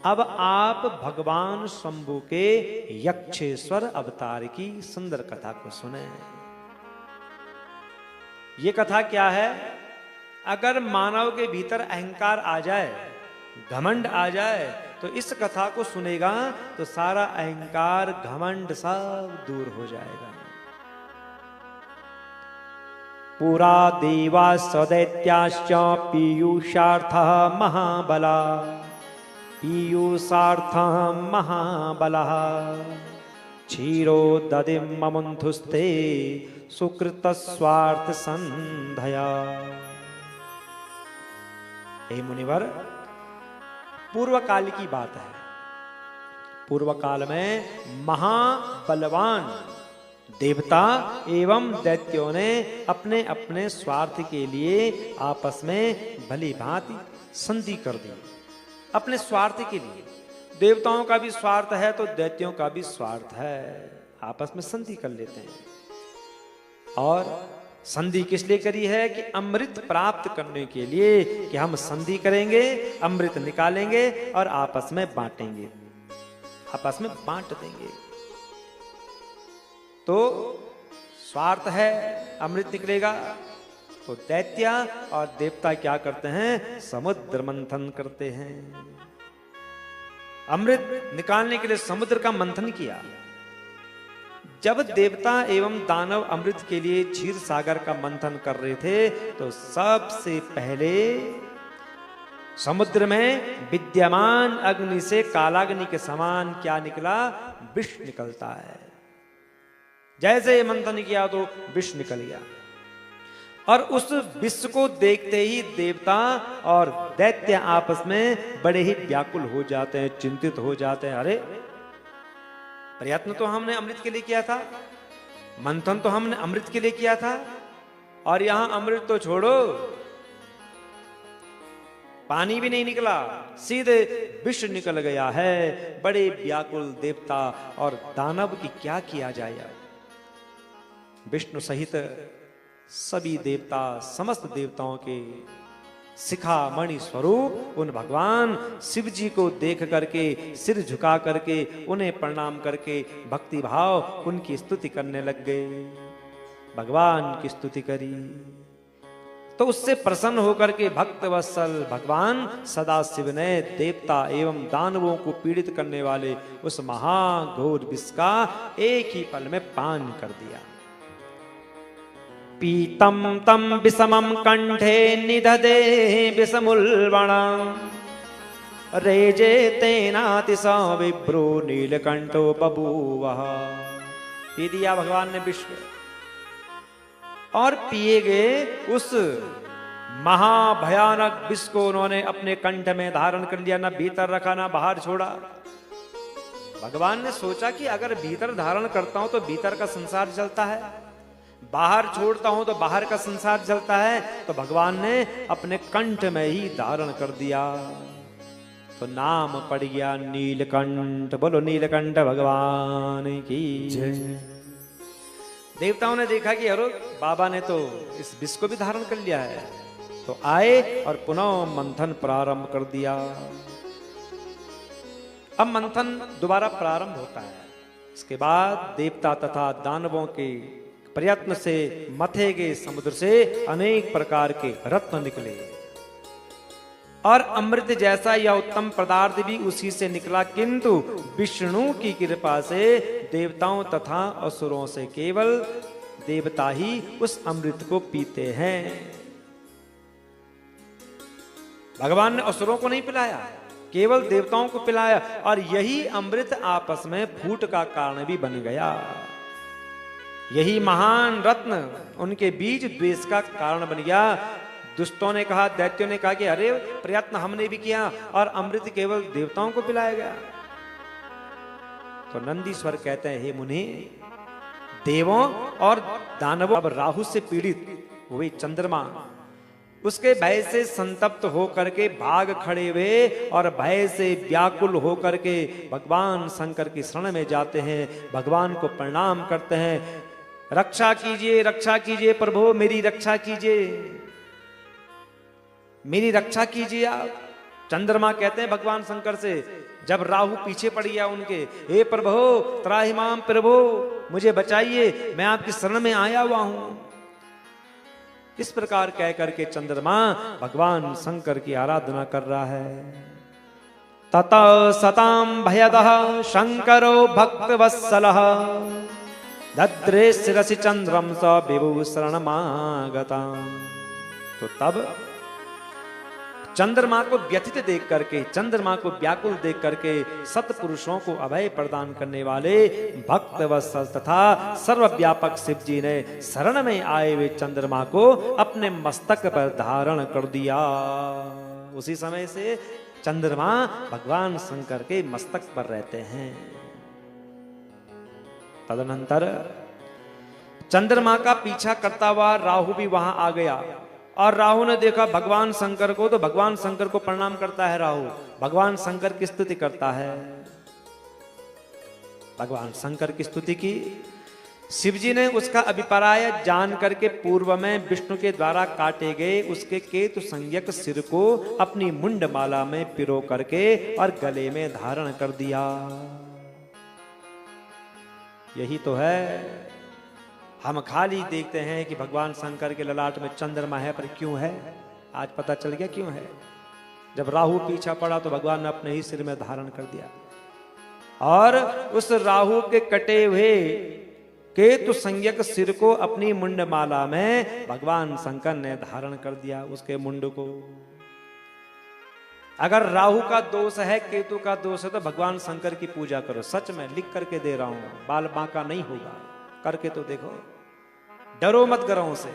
अब आप भगवान शंभु के यक्षेश्वर अवतार की सुंदर कथा को सुने। ये कथा क्या है? अगर मानव के भीतर अहंकार आ जाए, घमंड आ जाए, तो इस कथा को सुनेगा तो सारा अहंकार घमंड सब दूर हो जाएगा। पुरा देवा सदैत्याश्च पीयूषार्थ महाबला, पीयूषार्थ महाबला, क्षीरो दधिम ममुंथुस्ते सुकृत स्वार्थ संधया। हे मुनिवर, पूर्व काल की बात है। पूर्व काल में महाबलवान देवता एवं दैत्यों ने अपने अपने स्वार्थ के लिए आपस में भली भांति संधि कर दी। अपने स्वार्थ के लिए, देवताओं का भी स्वार्थ है तो दैत्यों का भी स्वार्थ है, आपस में संधि कर लेते हैं। और संधि किस लिए करी है? कि अमृत प्राप्त करने के लिए, कि हम संधि करेंगे, अमृत निकालेंगे और आपस में बांटेंगे, आपस में बांट देंगे। तो स्वार्थ है, अमृत निकलेगा। तो दैत्य और देवता क्या करते हैं? समुद्र मंथन करते हैं। अमृत निकालने के लिए समुद्र का मंथन किया। जब देवता एवं दानव अमृत के लिए क्षीर सागर का मंथन कर रहे थे, तो सबसे पहले समुद्र में विद्यमान अग्नि से कालाग्नि के समान क्या निकला? विष निकलता है। जैसे ये मंथन किया तो विष निकल गया, और उस विष को देखते ही देवता और दैत्य आपस में बड़े ही व्याकुल हो जाते हैं, चिंतित हो जाते हैं। अरे, प्रयत्न तो हमने अमृत के लिए किया था, मंथन तो हमने अमृत के लिए किया था, और यहां अमृत तो छोड़ो, पानी भी नहीं निकला, सीधे विष निकल गया है। बड़े व्याकुल देवता और दानव की क्या किया जाए? विष्णु सहित सभी देवता, समस्त देवताओं के शिखामणि स्वरूप उन भगवान शिव जी को देख करके, सिर झुका करके, उन्हें प्रणाम करके भक्ति भाव उनकी स्तुति करने लग गए। भगवान की स्तुति करी तो उससे प्रसन्न होकर के भक्त वत्सल भगवान सदाशिव ने देवता एवं दानवों को पीड़ित करने वाले उस महाघोर विष का एक ही पल में पान कर दिया। पीतम तम विषमं कंठे निदधे विषमुल्बणं, रेजे तेनातिशा विभ्रो नीलकंठो बभूवः। पी दिया भगवान ने विश्व, और पिए गए उस महाभयानक विष को उन्होंने अपने कंठ में धारण कर लिया, ना भीतर रखा ना बाहर छोड़ा। भगवान ने सोचा कि अगर भीतर धारण करता हूं तो भीतर का संसार चलता है, बाहर छोड़ता हूं तो बाहर का संसार चलता है। तो भगवान ने अपने कंठ में ही धारण कर दिया, तो नाम पड़ गया नीलकंठ। बोलो नीलकंठ भगवान की जय। देवताओं ने देखा कि अरे, बाबा ने तो इस विष को भी धारण कर लिया है, तो आए और पुनः मंथन प्रारंभ कर दिया। अब मंथन दोबारा प्रारंभ होता है। इसके बाद देवता तथा दानवों के प्रयत्न से मथे के समुद्र से अनेक प्रकार के रत्न निकले, और अमृत जैसा यह उत्तम पदार्थ भी उसी से निकला। किंतु विष्णु की कृपा से देवताओं तथा असुरों से केवल देवता ही उस अमृत को पीते हैं। भगवान ने असुरों को नहीं पिलाया, केवल देवताओं को पिलाया, और यही अमृत आपस में फूट का कारण भी बन गया। यही महान रत्न उनके बीच द्वेष का कारण बन गया। दुष्टों ने कहा, दैत्यों ने कहा कि अरे, प्रयत्न हमने भी किया और अमृत केवल देवताओं को पिलाया गया। तो नंदीश्वर कहते हैं, हे मुनि, देवों और दानवों अब राहु से पीड़ित हुए चंद्रमा उसके भय से संतप्त होकर के भाग खड़े हुए और भय से व्याकुल होकर के भगवान शंकर की शरण में जाते हैं, भगवान को प्रणाम करते हैं। रक्षा कीजिए प्रभु, मेरी रक्षा कीजिए, मेरी रक्षा कीजिए आप। चंद्रमा कहते हैं भगवान शंकर से जब राहु पीछे पड़ गया उनके, हे प्रभु त्राहिमाम प्रभु, मुझे बचाइए, मैं आपकी शरण में आया हुआ हूं। इस प्रकार कह करके चंद्रमा भगवान शंकर की आराधना कर रहा है। तत सताम भयदः शंकरो भक्तवत्सलः दद्रे शिरसि चंद्रम स विभु शरणमागताम्। तो तब चंद्रमा को व्यथित देख करके, चंद्रमा को व्याकुल देख करके सत्पुरुषों को अभय प्रदान करने वाले भक्तवत्सल तथा सर्वव्यापक शिव जी ने शरण में आए हुए चंद्रमा को अपने मस्तक पर धारण कर दिया। उसी समय से चंद्रमा भगवान शंकर के मस्तक पर रहते हैं। तदनंतर चंद्रमा का पीछा करता हुआ राहु भी वहां आ गया और राहु ने देखा भगवान शंकर को, तो भगवान शंकर को प्रणाम करता है राहु, भगवान शंकर की स्तुति करता है। भगवान शंकर की स्तुति की। शिवजी ने उसका अभिप्राय जान करके पूर्व में विष्णु के द्वारा काटे गए उसके केतु संज्ञक सिर को अपनी मुंड माला में पिरो करके और गले में धारण कर दिया। यही तो है, हम खाली देखते हैं कि भगवान शंकर के ललाट में चंद्रमा है, पर क्यों है आज पता चल गया क्यों है। जब राहु पीछा पड़ा तो भगवान ने अपने ही सिर में धारण कर दिया और उस राहु के कटे हुए केतु संज्ञक सिर को अपनी मुंडमाला में भगवान शंकर ने धारण कर दिया, उसके मुंड को। अगर राहु का दोष है, केतु का दोष है, तो भगवान शंकर की पूजा करो। सच में लिख करके दे रहा हूं, बाल बांका नहीं होगा, करके तो देखो। डरो मत ग्रहों से।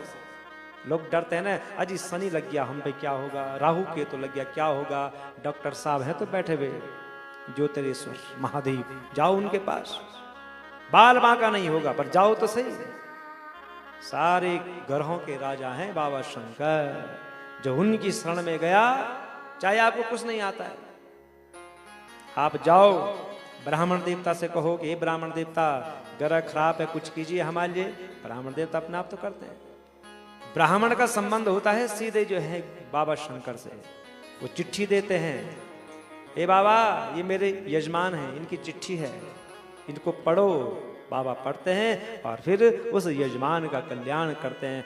लोग डरते हैं ना, अजी शनि लग गया हम पे क्या होगा, राहु केतु लग गया क्या होगा। डॉक्टर साहब हैं तो बैठे हुए, ज्योतिरेश्वर महादेव, जाओ उनके पास, बाल बांका नहीं होगा, पर जाओ तो सही। सारे ग्रहों के राजा हैं बाबा शंकर। जो उनकी शरण में गया, चाहे आपको कुछ नहीं आता है, आप जाओ ब्राह्मण देवता से कहो कि हे ब्राह्मण देवता, ग्रह खराब है, कुछ कीजिए हमारे लिए। ब्राह्मण देवता अपने आप तो करते हैं। ब्राह्मण का संबंध होता है सीधे जो है बाबा शंकर से। वो चिट्ठी देते हैं, हे बाबा ये मेरे यजमान हैं, इनकी चिट्ठी है, इनको पढ़ो। बाबा पढ़ते हैं और फिर उस यजमान का कल्याण करते हैं।